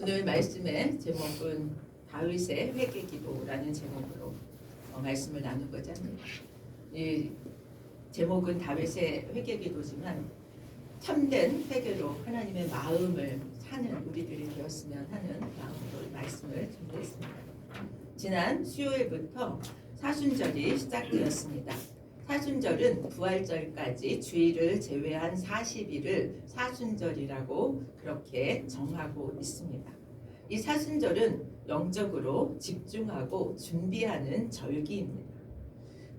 오늘 말씀의 제목은 다윗의 회개기도라는 제목으로 말씀을 나누고자 합니다. 이 제목은 다윗의 회개기도지만 참된 회개로 하나님의 마음을 사는 우리들이 되었으면 하는 마음으로 말씀을 준비했습니다. 지난 수요일부터 사순절이 시작되었습니다. 사순절은 부활절까지 주일을 제외한 40일을 사순절이라고 그렇게 정하고 있습니다. 이 사순절은 영적으로 집중하고 준비하는 절기입니다.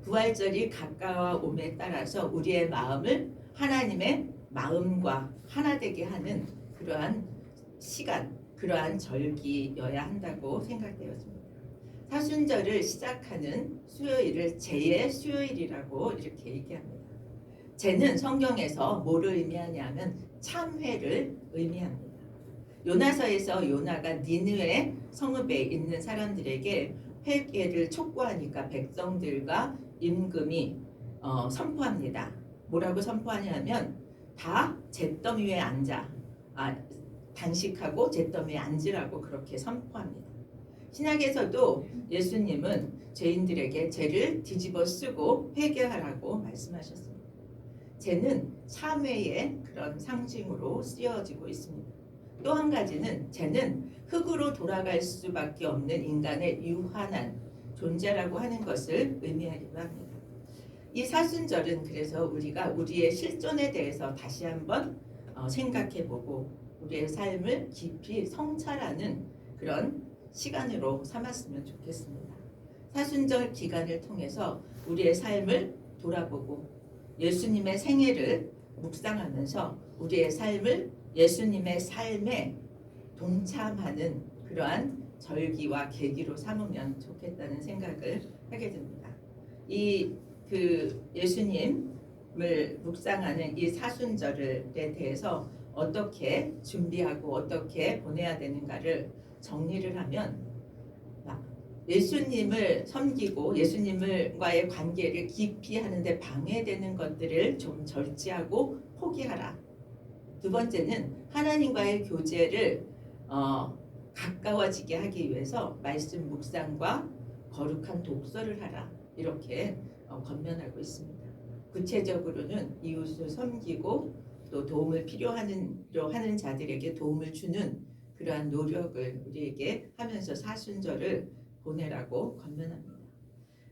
부활절이 가까워옴에 따라서 우리의 마음을 하나님의 마음과 하나 되게 하는 그러한 시간, 그러한 절기여야 한다고 생각되었습니다. 사순절을 시작하는 수요일을 제의 수요일이라고 이렇게 얘기합니다. 제는 성경에서 뭐를 의미하냐면 참회를 의미합니다. 요나서에서 요나가 니느웨 성읍에 있는 사람들에게 회개를 촉구하니까 백성들과 임금이 선포합니다. 뭐라고 선포하냐면 다 잿더미 위에 앉아 단식하고 잿더미 위에 앉으라고 그렇게 선포합니다. 신약에서도 예수님은 죄인들에게 죄를 뒤집어 쓰고 회개하라고 말씀하셨습니다. 죄는 참회의 그런 상징으로 쓰여지고 있습니다. 또 한 가지는 죄는 흙으로 돌아갈 수밖에 없는 인간의 유한한 존재라고 하는 것을 의미하기도 합니다. 이 사순절은 그래서 우리가 우리의 실존에 대해서 다시 한번 생각해보고 우리의 삶을 깊이 성찰하는 그런 시간으로 삼았으면 좋겠습니다. 사순절 기간을 통해서 우리의 삶을 돌아보고 예수님의 생애를 묵상하면서 우리의 삶을 예수님의 삶에 동참하는 그러한 절기와 계기로 삼으면 좋겠다는 생각을 하게 됩니다. 예수님을 묵상하는 이 사순절에 대해서 어떻게 준비하고 어떻게 보내야 되는가를 정리를 하면 예수님을 섬기고 예수님과의 관계를 깊이 하는데 방해되는 것들을 좀 절제하고 포기하라. 두 번째는 하나님과의 교제를 가까워지게 하기 위해서 말씀 묵상과 거룩한 독서를 하라. 이렇게 권면하고 있습니다. 구체적으로는 이웃을 섬기고 또 도움을 필요하는 자들에게 도움을 주는 그러한 노력을 우리에게 하면서 사순절을 보내라고 권면합니다.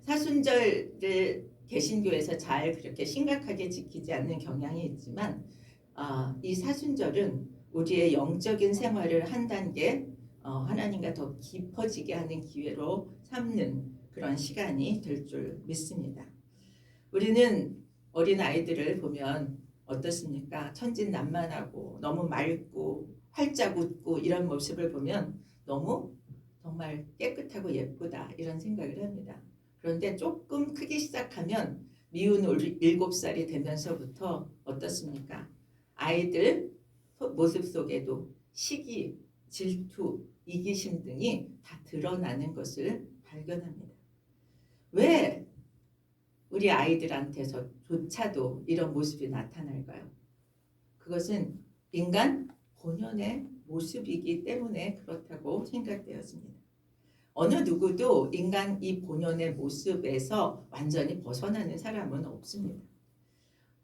사순절을 개신교에서 잘 그렇게 심각하게 지키지 않는 경향이 있지만 이 사순절은 우리의 영적인 생활을 한 단계 하나님과 더 깊어지게 하는 기회로 삼는 그런 시간이 될 줄 믿습니다. 우리는 어린 아이들을 보면 어떻습니까? 천진난만하고 너무 맑고 활짝 웃고 이런 모습을 보면 너무 정말 깨끗하고 예쁘다 이런 생각을 합니다. 그런데 조금 크기 시작하면 미운 7살이 되면서부터 어떻습니까? 아이들 모습 속에도 시기, 질투, 이기심 등이 다 드러나는 것을 발견합니다. 왜 우리 아이들한테서조차도 이런 모습이 나타날까요? 그것은 인간 본연의 모습이기 때문에 그렇다고 생각되었습니다. 어느 누구도 인간 이 본연의 모습에서 완전히 벗어나는 사람은 없습니다.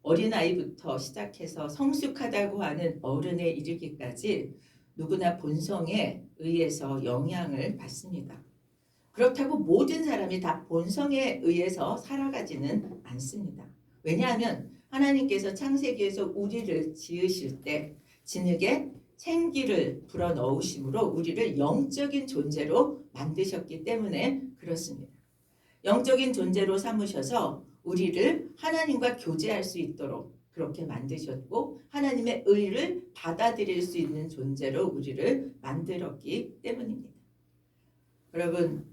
어린아이부터 시작해서 성숙하다고 하는 어른에 이르기까지 누구나 본성에 의해서 영향을 받습니다. 그렇다고 모든 사람이 다 본성에 의해서 살아가지는 않습니다. 왜냐하면 하나님께서 창세기에서 우리를 지으실 때 진흙에 생기를 불어넣으심으로 우리를 영적인 존재로 만드셨기 때문에 그렇습니다. 영적인 존재로 삼으셔서 우리를 하나님과 교제할 수 있도록 그렇게 만드셨고 하나님의 의를 받아들일 수 있는 존재로 우리를 만들었기 때문입니다. 여러분,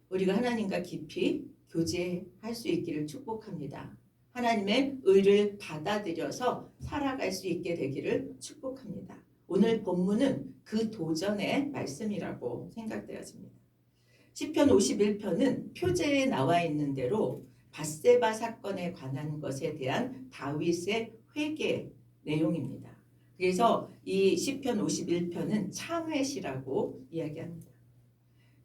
우리가 하나님과 깊이 교제할 수 있기를 축복합니다. 하나님의 의를 받아들여서 살아갈 수 있게 되기를 축복합니다. 오늘 본문은 그 도전의 말씀이라고 생각되었습니다. 시편 51편은 표제에 나와 있는 대로 밧세바 사건에 관한 것에 대한 다윗의 회개 내용입니다. 그래서 이 시편 51편은 참회시라고 이야기합니다.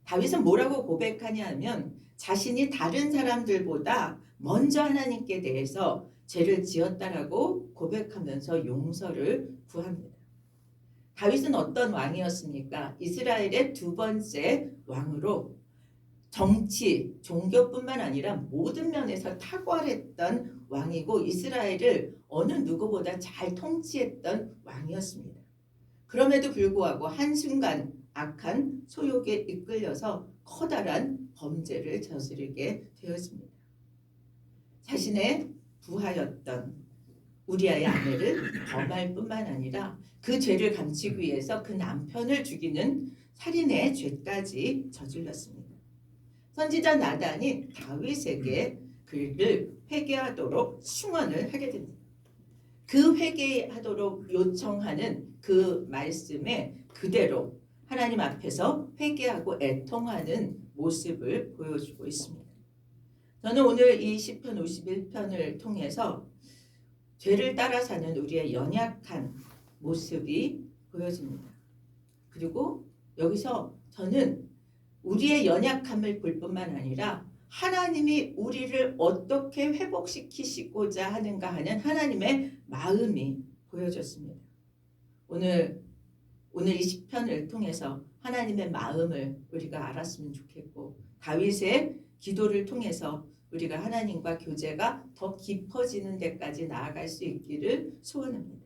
다윗은 뭐라고 고백하냐면 자신이 다른 사람들보다 먼저 하나님께 대해서 죄를 지었다라고 고백하면서 용서를 구합니다. 다윗은 어떤 왕이었습니까? 이스라엘의 두 번째 왕으로 정치, 종교뿐만 아니라 모든 면에서 탁월했던 왕이고 이스라엘을 어느 누구보다 잘 통치했던 왕이었습니다. 그럼에도 불구하고 한순간 악한 소욕에 이끌려서 커다란 범죄를 저지르게 되었습니다. 자신의 부하였던 우리아의 아내를 범할 뿐만 아니라 그 죄를 감추기 위해서 그 남편을 죽이는 살인의 죄까지 저질렀습니다. 선지자 나단이 다윗에게 그를 회개하도록 충원을 하게 됩니다. 그 회개하도록 요청하는 그 말씀에 그대로 하나님 앞에서 회개하고 애통하는 모습을 보여주고 있습니다. 저는 오늘 이 시편 51편을 통해서 죄를 따라 사는 우리의 연약한 모습이 보여집니다. 그리고 여기서 저는 우리의 연약함을 볼 뿐만 아니라 하나님이 우리를 어떻게 회복시키시고자 하는가 하는 하나님의 마음이 보여졌습니다. 오늘 이 시편을 통해서 하나님의 마음을 우리가 알았으면 좋겠고 다윗의 기도를 통해서 우리가 하나님과 교제가 더 깊어지는 데까지 나아갈 수 있기를 소원합니다.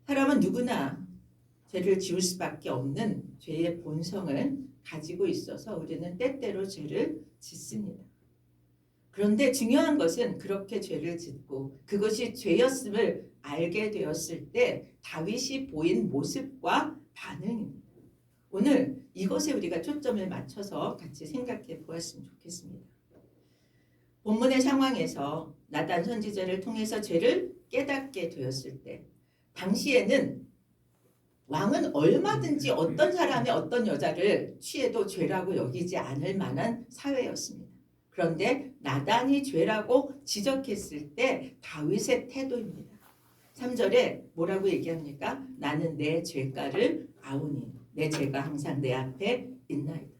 사람은 누구나 죄를 지을 수밖에 없는 죄의 본성을 가지고 있어서 우리는 때때로 죄를 짓습니다. 그런데 중요한 것은 그렇게 죄를 짓고 그것이 죄였음을 알게 되었을 때 다윗이 보인 모습과 반응입니다. 오늘 이것에 우리가 초점을 맞춰서 같이 생각해 보았으면 좋겠습니다. 본문의 상황에서 나단 선지자를 통해서 죄를 깨닫게 되었을 때 당시에는 왕은 얼마든지 어떤 사람이 어떤 여자를 취해도 죄라고 여기지 않을 만한 사회였습니다. 그런데 나단이 죄라고 지적했을 때 다윗의 태도입니다. 3절에 뭐라고 얘기합니까? 나는 내 죄가를 아오니 내 죄가 항상 내 앞에 있나이다.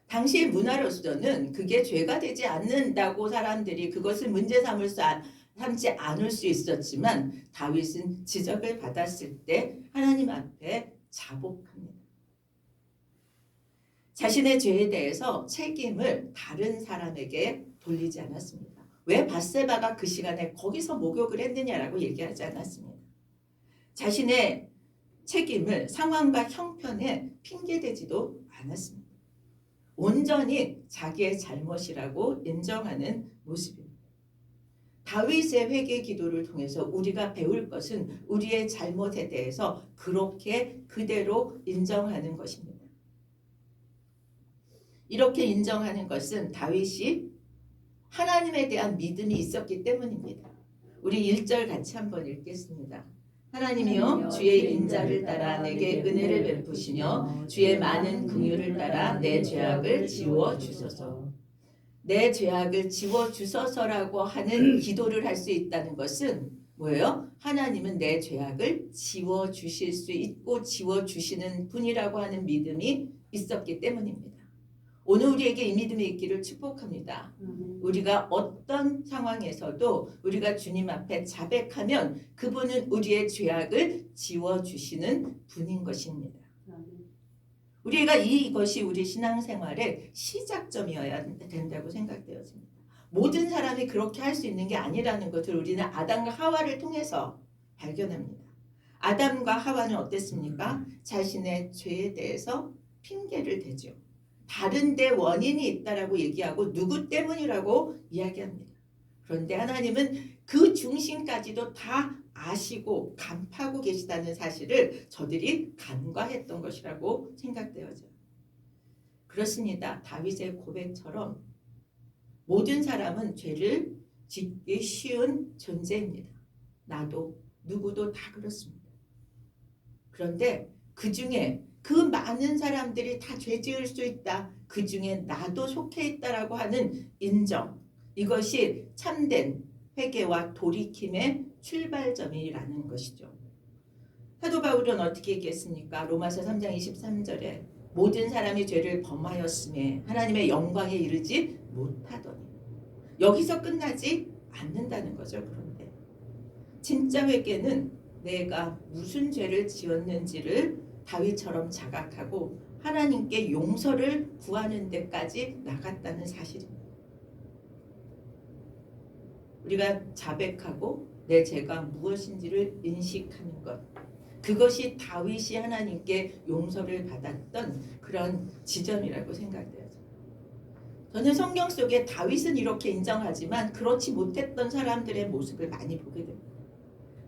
당시의 문화로서는 그게 죄가 되지 않는다고 사람들이 그것을 문제 삼지 않을 수 있었지만 다윗은 지적을 받았을 때 하나님 앞에 자복합니다. 자신의 죄에 대해서 책임을 다른 사람에게 돌리지 않았습니다. 왜 밧세바가 그 시간에 거기서 목욕을 했느냐라고 얘기하지 않았습니다. 자신의 책임을 상황과 형편에 핑계대지도 않았습니다. 온전히 자기의 잘못이라고 인정하는 모습입니다. 다윗의 회개 기도를 통해서 우리가 배울 것은 우리의 잘못에 대해서 그렇게 그대로 인정하는 것입니다. 이렇게 인정하는 것은 다윗이 하나님에 대한 믿음이 있었기 때문입니다. 우리 1절 같이 한번 읽겠습니다. 하나님이여 주의 인자를 따라 내게 은혜를 베푸시며 주의 많은 긍휼을 따라 내 죄악을 지워주소서. 내 죄악을 지워주소서라고 하는 기도를 할 수 있다는 것은 뭐예요? 하나님은 내 죄악을 지워주실 수 있고 지워주시는 분이라고 하는 믿음이 있었기 때문입니다. 오늘 우리에게 이 믿음이 있기를 축복합니다. 우리가 어떤 상황에서도 우리가 주님 앞에 자백하면 그분은 우리의 죄악을 지워주시는 분인 것입니다. 우리가 이것이 우리 신앙생활의 시작점이어야 된다고 생각되었습니다. 모든 사람이 그렇게 할 수 있는 게 아니라는 것을 우리는 아담과 하와를 통해서 발견합니다. 아담과 하와는 어땠습니까? 자신의 죄에 대해서 핑계를 대죠. 다른 데 원인이 있다라고 얘기하고 누구 때문이라고 이야기합니다. 그런데 하나님은 그 중심까지도 다 아시고 간파하고 계시다는 사실을 저들이 간과했던 것이라고 생각되어져요. 그렇습니다. 다윗의 고백처럼 모든 사람은 죄를 짓기 쉬운 존재입니다. 나도 누구도 다 그렇습니다. 그런데 그 중에 그 많은 사람들이 다 죄 지을 수 있다. 그 중에 나도 속해 있다라고 하는 인정. 이것이 참된 회개와 돌이킴의 출발점이라는 것이죠. 사도 바울은 어떻게 얘기했습니까? 로마서 3장 23절에 모든 사람이 죄를 범하였음에 하나님의 영광에 이르지 못하더니, 여기서 끝나지 않는다는 거죠. 그런데 진짜 회개는 내가 무슨 죄를 지었는지를 다윗처럼 자각하고 하나님께 용서를 구하는 데까지 나갔다는 사실입니다. 우리가 자백하고 내 죄가 무엇인지를 인식하는 것, 그것이 다윗이 하나님께 용서를 받았던 그런 지점이라고 생각돼요. 저는 성경 속에 다윗은 이렇게 인정하지만 그렇지 못했던 사람들의 모습을 많이 보게 됩니다.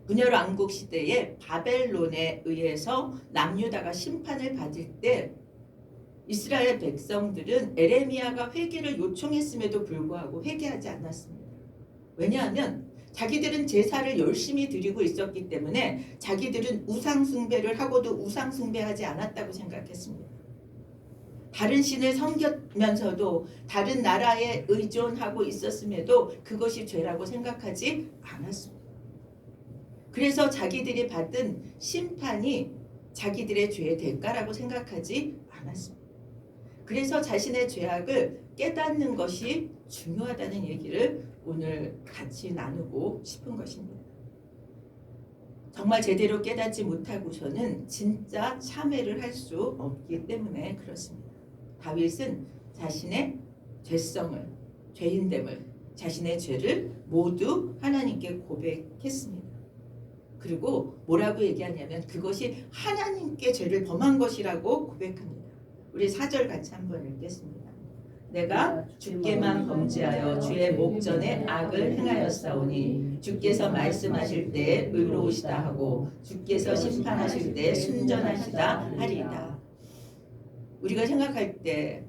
분열 왕국 시대에 바벨론에 의해서 남유다가 심판을 받을 때 이스라엘 백성들은 에레미야가 회개를 요청했음에도 불구하고 회개하지 않았습니다. 왜냐하면 자기들은 제사를 열심히 드리고 있었기 때문에 자기들은 우상 숭배를 하고도 우상 숭배하지 않았다고 생각했습니다. 다른 신을 섬겼면서도 다른 나라에 의존하고 있었음에도 그것이 죄라고 생각하지 않았습니다. 그래서 자기들이 받은 심판이 자기들의 죄의 대가라고 생각하지 않았습니다. 그래서 자신의 죄악을 깨닫는 것이 중요하다는 얘기를 오늘 같이 나누고 싶은 것입니다. 정말 제대로 깨닫지 못하고서는 진짜 참회를 할 수 없기 때문에 그렇습니다. 다윗은 자신의 죄성을, 죄인됨을, 자신의 죄를 모두 하나님께 고백했습니다. 그리고 뭐라고 얘기하냐면 그것이 하나님께 죄를 범한 것이라고 고백합니다. 우리 4절 같이 한번 읽겠습니다. 내가 주께만 범죄하여 주의 목전에 악을 행하였사오니 주께서 말씀하실 때 의로우시다 하고 주께서 심판하실 때 순전하시다 하리이다. 우리가 생각할 때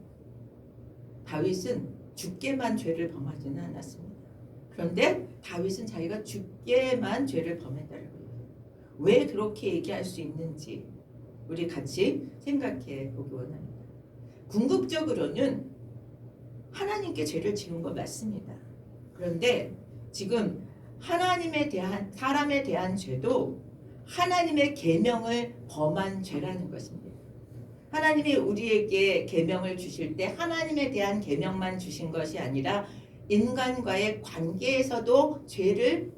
다윗은 주께만 죄를 범하지는 않았습니다. 그런데 다윗은 자기가 주께만 죄를 범했다고 해요. 왜 그렇게 얘기할 수 있는지 우리 같이 생각해 보기 원합니다. 궁극적으로는 하나님께 죄를 지은 거 맞습니다. 그런데 지금 하나님에 대한, 사람에 대한 죄도 하나님의 계명을 범한 죄라는 것입니다. 하나님이 우리에게 계명을 주실 때 하나님에 대한 계명만 주신 것이 아니라 인간과의 관계에서도 죄를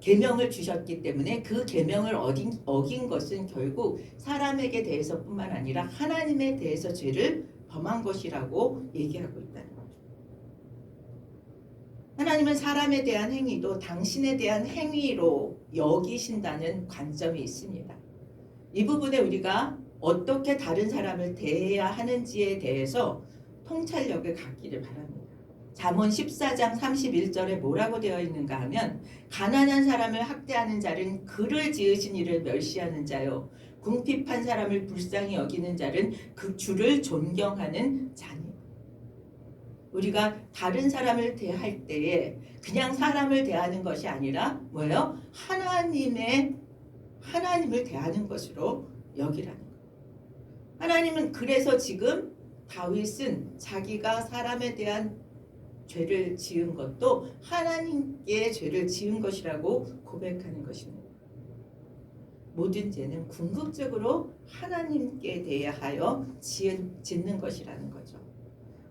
계명을 주셨기 때문에 그 계명을 어긴 것은 결국 사람에게 대해서뿐만 아니라 하나님에 대해서 죄를 범한 것이라고 얘기하고 있다는 거죠. 하나님은 사람에 대한 행위도 당신에 대한 행위로 여기신다는 관점이 있습니다. 이 부분에 우리가 어떻게 다른 사람을 대해야 하는지에 대해서 통찰력을 갖기를 바랍니다. 잠언 14장 31절에 뭐라고 되어 있는가 하면 가난한 사람을 학대하는 자는 그를 지으신 이를 멸시하는 자요 궁핍한 사람을 불쌍히 여기는 자는 그 주를 존경하는 자니. 우리가 다른 사람을 대할 때에 그냥 사람을 대하는 것이 아니라 뭐예요? 하나님을 대하는 것으로 여기라는 거예요. 하나님은 그래서 지금 다윗은 자기가 사람에 대한 죄를 지은 것도 하나님께 죄를 지은 것이라고 고백하는 것입니다. 모든 죄는 궁극적으로 하나님께 대하여 짓는 것이라는 거죠.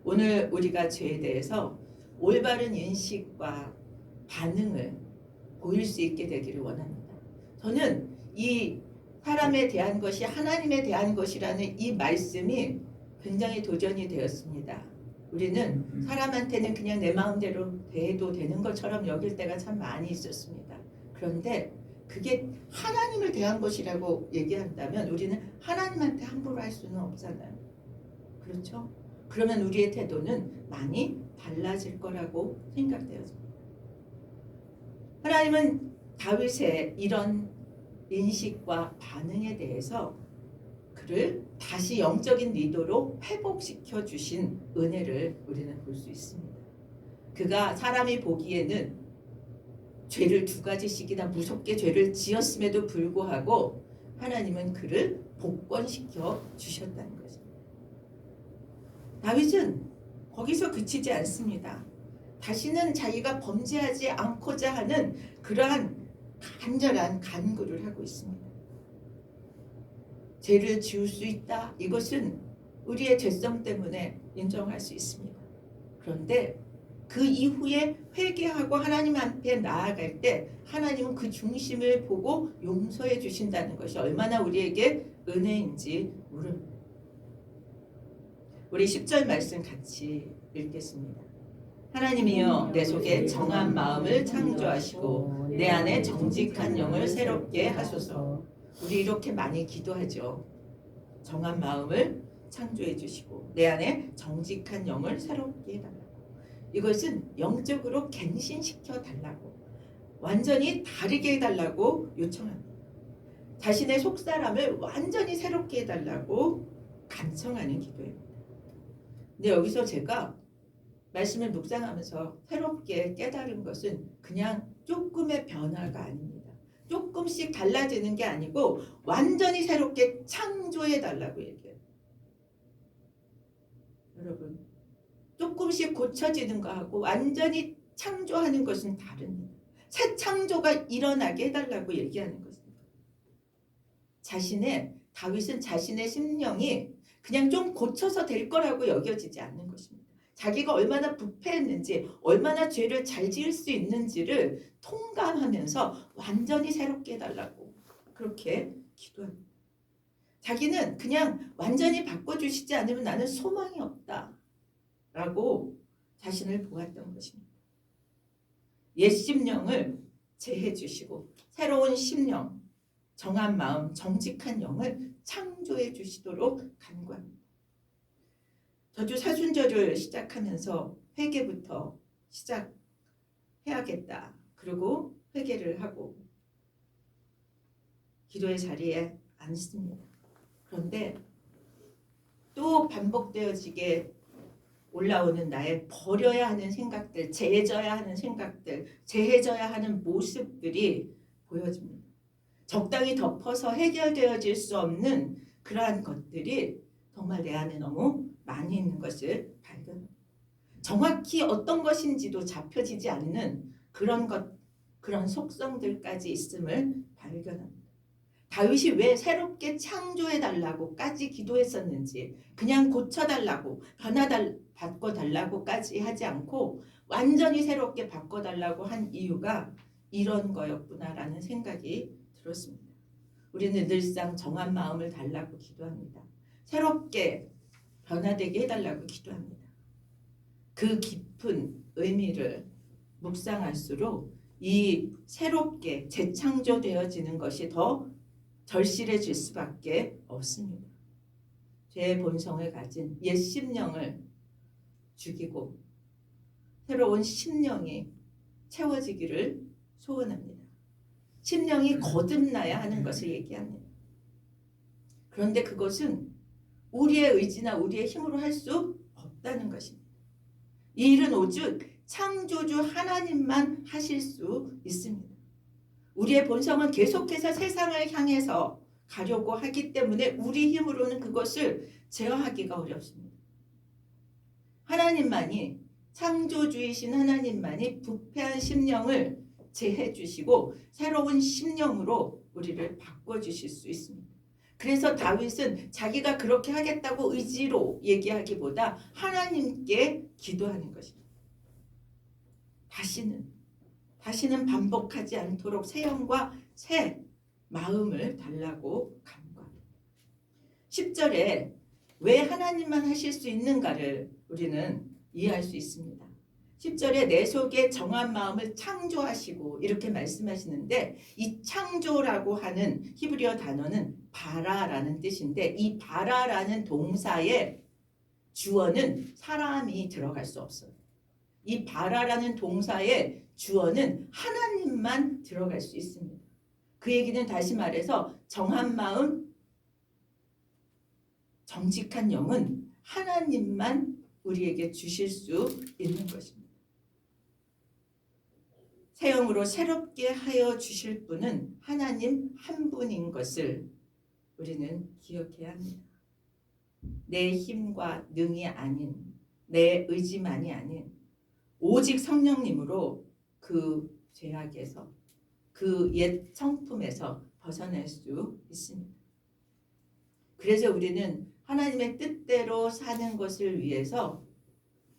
오늘 우리가 죄에 대해서 올바른 인식과 반응을 보일 수 있게 되기를 원합니다. 저는 이 사람에 대한 것이 하나님에 대한 것이라는 이 말씀이 굉장히 도전이 되었습니다. 우리는 사람한테는 그냥 내 마음대로 대해도 되는 것처럼 여길 때가 참 많이 있었습니다. 그런데 그게 하나님을 대한 것이라고 얘기한다면 우리는 하나님한테 함부로 할 수는 없잖아요. 그렇죠? 그러면 우리의 태도는 많이 달라질 거라고 생각되어집니다. 하나님은 다윗의 이런 인식과 반응에 대해서 그를 다시 영적인 리더로 회복시켜 주신 은혜를 우리는 볼 수 있습니다. 그가 사람이 보기에는 죄를 2가지씩이나 무섭게 죄를 지었음에도 불구하고 하나님은 그를 복권시켜 주셨다는 것입니다. 다윗은 거기서 그치지 않습니다. 다시는 자기가 범죄하지 않고자 하는 그러한 간절한 간구를 하고 있습니다. 죄를 지을 수 있다. 이것은 우리의 죄성 때문에 인정할 수 있습니다. 그런데 그 이후에 회개하고 하나님 앞에 나아갈 때 하나님은 그 중심을 보고 용서해 주신다는 것이 얼마나 우리에게 은혜인지 모릅니다. 우리 10절 말씀 같이 읽겠습니다. 하나님이여 내 속에 정한 마음을 창조하시고 내 안에 정직한 영을 새롭게 하소서. 우리 이렇게 많이 기도하죠. 정한 마음을 창조해 주시고 내 안에 정직한 영을 새롭게 해달라고. 이것은 영적으로 갱신시켜 달라고, 완전히 다르게 해달라고 요청합니다. 자신의 속사람을 완전히 새롭게 해달라고 간청하는 기도입니다. 근데 여기서 제가 말씀을 묵상하면서 새롭게 깨달은 것은 그냥 조금의 변화가 아닙니다. 조금씩 달라지는 게 아니고 완전히 새롭게 창조해 달라고 얘기해요. 여러분, 조금씩 고쳐지는 거하고 완전히 창조하는 것은 다릅니다. 새 창조가 일어나게 해달라고 얘기하는 것입니다. 다윗은 자신의 심령이 그냥 좀 고쳐서 될 거라고 여겨지지 않는 것입니다. 자기가 얼마나 부패했는지, 얼마나 죄를 잘 지을 수 있는지를 통감하면서 완전히 새롭게 해달라고 그렇게 기도합니다. 자기는 그냥 완전히 바꿔주시지 않으면 나는 소망이 없다 라고 자신을 보았던 것입니다. 옛 심령을 제해 주시고 새로운 심령, 정한 마음, 정직한 영을 창조해 주시도록 간구합니다. 저주 사순절을 시작하면서 회개부터 시작해야겠다. 그리고 회개를 하고 기도의 자리에 앉습니다. 그런데 또 반복되어지게 올라오는 나의 버려야 하는 생각들, 제해져야 하는 생각들, 제해져야 하는 모습들이 보여집니다. 적당히 덮어서 해결되어질 수 없는 그러한 것들이 정말 내 안에 너무 많이 있는 것을 발견합니다. 정확히 어떤 것인지도 잡혀지지 않는 그런 속성들까지 있음을 발견합니다. 다윗이 왜 새롭게 창조해달라고까지 기도했었는지, 그냥 고쳐달라고, 바꿔달라고까지 하지 않고 완전히 새롭게 바꿔달라고 한 이유가 이런 거였구나라는 생각이 들었습니다. 우리는 늘상 정한 마음을 달라고 기도합니다. 새롭게 변화되게 해달라고 기도합니다. 그 깊은 의미를 묵상할수록 이 새롭게 재창조되어지는 것이 더 절실해질 수밖에 없습니다. 죄의 본성을 가진 옛 심령을 죽이고 새로운 심령이 채워지기를 소원합니다. 심령이 거듭나야 하는 것을 얘기합니다. 그런데 그것은 우리의 의지나 우리의 힘으로 할 수 없다는 것입니다. 이 일은 오직 창조주 하나님만 하실 수 있습니다. 우리의 본성은 계속해서 세상을 향해서 가려고 하기 때문에 우리 힘으로는 그것을 제어하기가 어렵습니다. 하나님만이, 창조주이신 하나님만이 부패한 심령을 제해 주시고 새로운 심령으로 우리를 바꿔주실 수 있습니다. 그래서 다윗은 자기가 그렇게 하겠다고 의지로 얘기하기보다 하나님께 기도하는 것입니다. 다시는 반복하지 않도록 새 영과 새 마음을 달라고 간구합니다. 10절에 왜 하나님만 하실 수 있는가를 우리는 이해할 수 있습니다. 10절에 내 속에 정한 마음을 창조하시고 이렇게 말씀하시는데, 이 창조라고 하는 히브리어 단어는 바라라는 뜻인데, 이 바라라는 동사의 주어는 사람이 들어갈 수 없어요. 이 바라라는 동사의 주어는 하나님만 들어갈 수 있습니다. 그 얘기는 다시 말해서 정한 마음, 정직한 영은 하나님만 우리에게 주실 수 있는 것입니다. 새 영으로 새롭게 하여 주실 분은 하나님 한 분인 것을 우리는 기억해야 합니다. 내 힘과 능이 아닌, 내 의지만이 아닌 오직 성령님으로 그 죄악에서, 그 옛 성품에서 벗어날 수 있습니다. 그래서 우리는 하나님의 뜻대로 사는 것을 위해서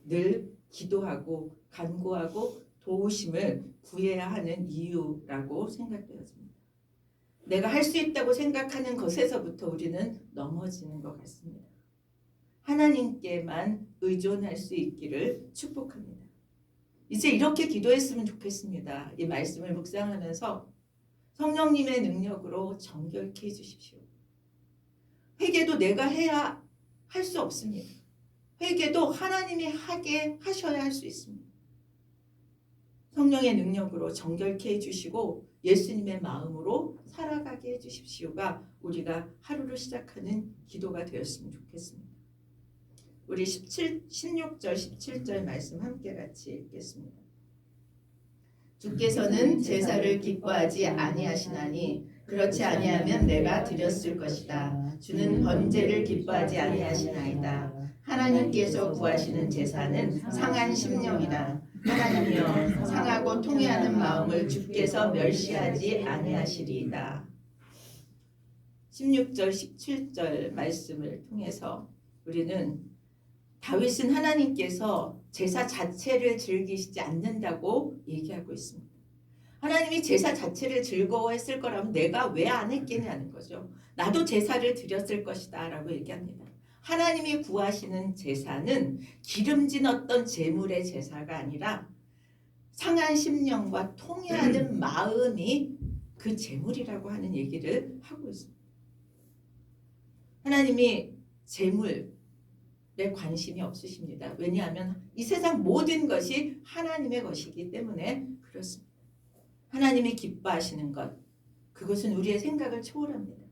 늘 기도하고 간구하고 도우심을 구해야 하는 이유라고 생각되었습니다. 내가 할 수 있다고 생각하는 것에서부터 우리는 넘어지는 것 같습니다. 하나님께만 의존할 수 있기를 축복합니다. 이제 이렇게 기도했으면 좋겠습니다. 이 말씀을 묵상하면서 성령님의 능력으로 정결케 해주십시오. 회개도 내가 해야 할 수 없습니다. 회개도 하나님이 하게 하셔야 할 수 있습니다. 성령의 능력으로 정결케 해주시고 예수님의 마음으로 살아가게 해주십시오가 우리가 하루를 시작하는 기도가 되었으면 좋겠습니다. 우리 16절 17절 말씀 함께 같이 읽겠습니다. 주께서는 제사를 기뻐하지 아니하시나니 그렇지 아니하면 내가 드렸을 것이다. 주는 번제를 기뻐하지 아니하시나이다. 하나님께서 구하시는 제사는 상한 심령이라. 하나님이여 상하고 통회하는 마음을 주께서 멸시하지 아니하시리이다. 16절 17절 말씀을 통해서 우리는 다윗은 하나님께서 제사 자체를 즐기시지 않는다고 얘기하고 있습니다. 하나님이 제사 자체를 즐거워했을 거라면 내가 왜 안 했겠냐는 거죠. 나도 제사를 드렸을 것이다 라고 얘기합니다. 하나님이 구하시는 제사는 기름진 어떤 제물의 제사가 아니라 상한 심령과 통회하는 마음이 그 제물이라고 하는 얘기를 하고 있습니다. 하나님이 제물에 관심이 없으십니다. 왜냐하면 이 세상 모든 것이 하나님의 것이기 때문에 그렇습니다. 하나님이 기뻐하시는 것, 그것은 우리의 생각을 초월합니다.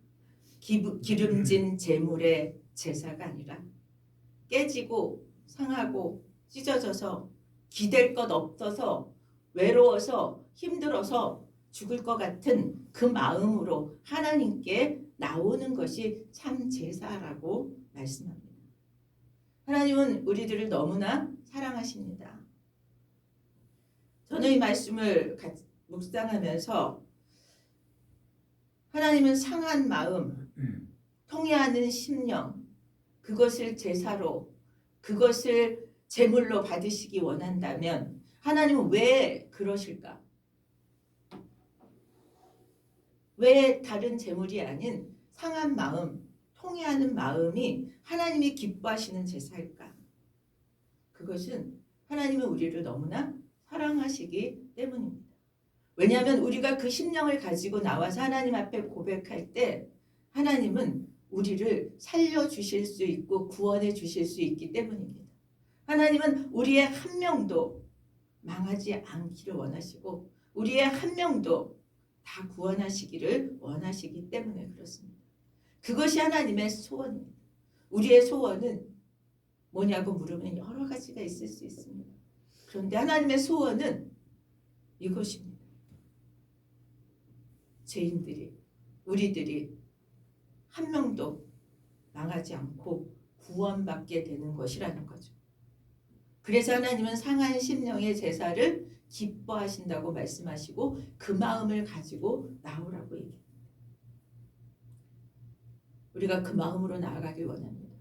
기름진 제물의 제사가 아니라 깨지고 상하고 찢어져서 기댈 것 없어서 외로워서 힘들어서 죽을 것 같은 그 마음으로 하나님께 나오는 것이 참 제사라고 말씀합니다. 하나님은 우리들을 너무나 사랑하십니다. 저는 이 말씀을 묵상하면서 하나님은 상한 마음, 통회하는 심령, 그것을 제사로, 그것을 제물로 받으시기 원한다면 하나님은 왜 그러실까? 왜 다른 제물이 아닌 상한 마음, 통회하는 마음이 하나님이 기뻐하시는 제사일까? 그것은 하나님은 우리를 너무나 사랑하시기 때문입니다. 왜냐하면 우리가 그 심령을 가지고 나와서 하나님 앞에 고백할 때 하나님은 우리를 살려주실 수 있고 구원해 주실 수 있기 때문입니다. 하나님은 우리의 한 명도 망하지 않기를 원하시고 우리의 한 명도 다 구원하시기를 원하시기 때문에 그렇습니다. 그것이 하나님의 소원입니다. 우리의 소원은 뭐냐고 물으면 여러 가지가 있을 수 있습니다. 그런데 하나님의 소원은 이것입니다. 죄인들이, 우리들이 한 명도 망하지 않고 구원받게 되는 것이라는 거죠. 그래서 하나님은 상한 심령의 제사를 기뻐하신다고 말씀하시고 그 마음을 가지고 나오라고 얘기합니다. 우리가 그 마음으로 나아가길 원합니다.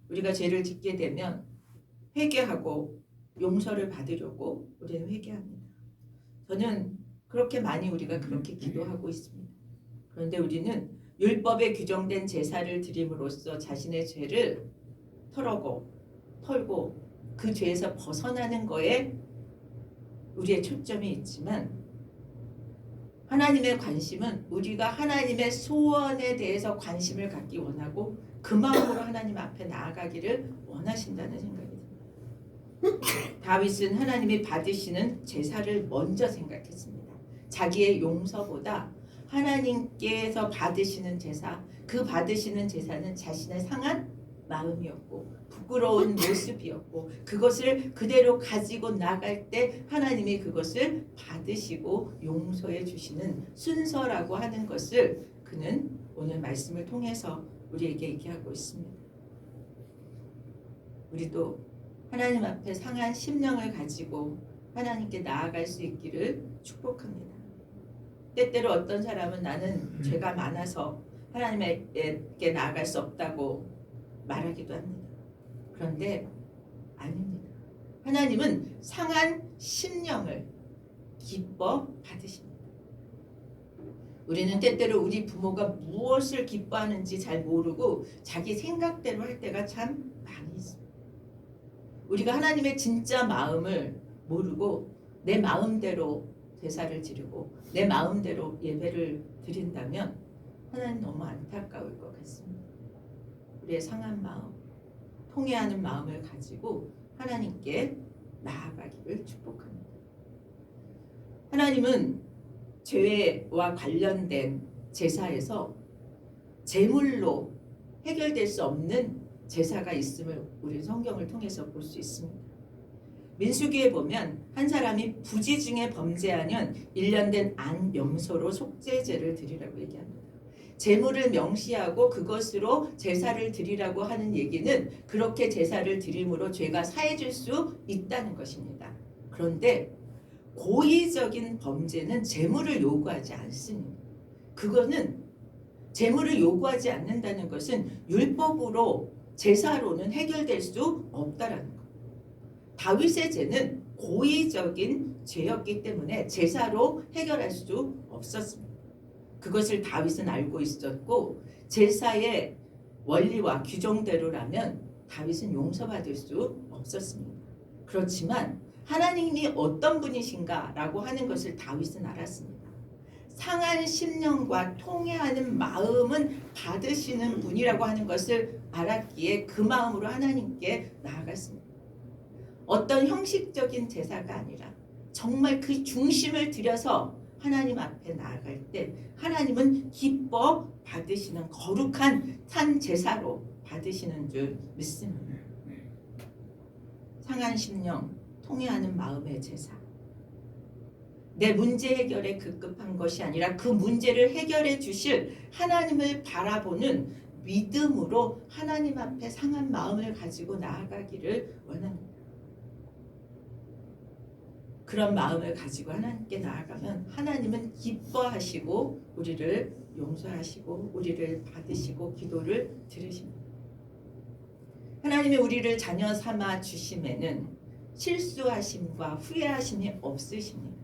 우리가 죄를 짓게 되면 회개하고 용서를 받으려고 우리는 회개합니다. 저는 그렇게 많이 우리가 그렇게 기도하고 있습니다. 그런데 우리는 율법에 규정된 제사를 드림으로써 자신의 죄를 털고 그 죄에서 벗어나는 거에 우리의 초점이 있지만 하나님의 관심은 우리가 하나님의 소원에 대해서 관심을 갖기 원하고 그 마음으로 하나님 앞에 나아가기를 원하신다는 생각이 듭니다. 다윗은 하나님이 받으시는 제사를 먼저 생각했습니다. 자기의 용서보다 하나님께서 받으시는 제사, 그 받으시는 제사는 자신의 상한 마음이었고 부끄러운 모습이었고 그것을 그대로 가지고 나갈 때 하나님이 그것을 받으시고 용서해 주시는 순서라고 하는 것을 그는 오늘 말씀을 통해서 우리에게 얘기하고 있습니다. 우리도 하나님 앞에 상한 심령을 가지고 하나님께 나아갈 수 있기를 축복합니다. 때때로 어떤 사람은 나는 죄가 많아서 하나님에게 나아갈 수 없다고 말하기도 합니다. 그런데 아닙니다. 하나님은 상한 심령을 기뻐 받으십니다. 우리는 때때로 우리 부모가 무엇을 기뻐하는지 잘 모르고 자기 생각대로 할 때가 참 많이 있습니다. 우리가 하나님의 진짜 마음을 모르고 내 마음대로 제사를 지르고 내 마음대로 예배를 드린다면 하나님 너무 안타까울 것 같습니다. 우리의 상한 마음, 통회하는 마음을 가지고 하나님께 나아가기를 축복합니다. 하나님은 죄와 관련된 제사에서 제물로 해결될 수 없는 제사가 있음을 우리 성경을 통해서 볼 수 있습니다. 민수기에 보면 한 사람이 부지 중에 범죄하면 1년 된 안 염소로 속죄제를 드리라고 얘기합니다. 제물을 명시하고 그것으로 제사를 드리라고 하는 얘기는 그렇게 제사를 드림으로 죄가 사해질 수 있다는 것입니다. 그런데 고의적인 범죄는 제물을 요구하지 않습니다. 그거는 제물을 요구하지 않는다는 것은 율법으로 제사로는 해결될 수 없다라는 것. 다윗의 죄는 고의적인 죄였기 때문에 제사로 해결할 수 없었습니다. 그것을 다윗은 알고 있었고 제사의 원리와 규정대로라면 다윗은 용서받을 수 없었습니다. 그렇지만 하나님이 어떤 분이신가라고 하는 것을 다윗은 알았습니다. 상한 심령과 통회하는 마음은 받으시는 분이라고 하는 것을 알았기에 그 마음으로 하나님께 나아갔습니다. 어떤 형식적인 제사가 아니라 정말 그 중심을 들여서 하나님 앞에 나아갈 때 하나님은 기뻐 받으시는 거룩한 산 제사로 받으시는 줄 믿습니다. 상한 심령, 통회하는 마음의 제사. 내 문제 해결에 급급한 것이 아니라 그 문제를 해결해 주실 하나님을 바라보는 믿음으로 하나님 앞에 상한 마음을 가지고 나아가기를 원합니다. 그런 마음을 가지고 하나님께 나아가면 하나님은 기뻐하시고 우리를 용서하시고 우리를 받으시고 기도를 들으십니다. 하나님이 우리를 자녀 삼아 주심에는 실수하심과 후회하심이 없으십니다.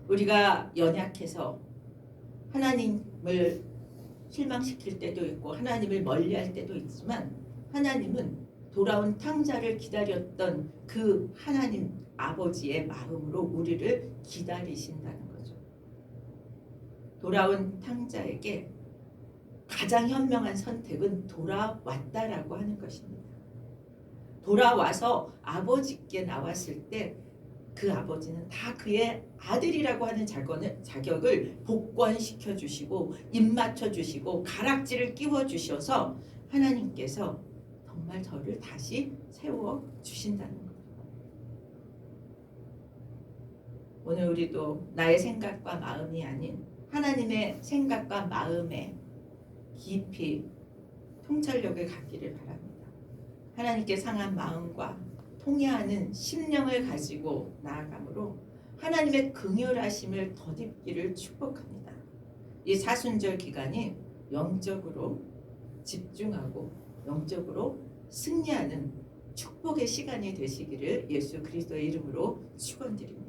우리가 연약해서 하나님을 실망시킬 때도 있고 하나님을 멀리할 때도 있지만 하나님은 돌아온 탕자를 기다렸던 그 하나님 아버지의 마음으로 우리를 기다리신다는 거죠. 돌아온 탕자에게 가장 현명한 선택은 돌아왔다라고 하는 것입니다. 돌아와서 아버지께 나왔을 때 그 아버지는 다 그의 아들이라고 하는 자격을 복권시켜 주시고 입 맞춰 주시고 가락지를 끼워 주셔서 하나님께서 정말 저를 다시 세워 주신다는 거예요. 오늘 우리도 나의 생각과 마음이 아닌 하나님의 생각과 마음에 깊이 통찰력을 갖기를 바랍니다. 하나님께 상한 마음과 통회하는 심령을 가지고 나아가므로 하나님의 긍휼하심을 덧입기를 축복합니다. 이 사순절 기간이 영적으로 집중하고 영적으로 승리하는 축복의 시간이 되시기를 예수 그리스도의 이름으로 축원드립니다.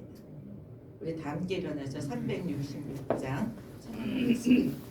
우리 다 함께 일어나서 366장 찬양하겠습니다.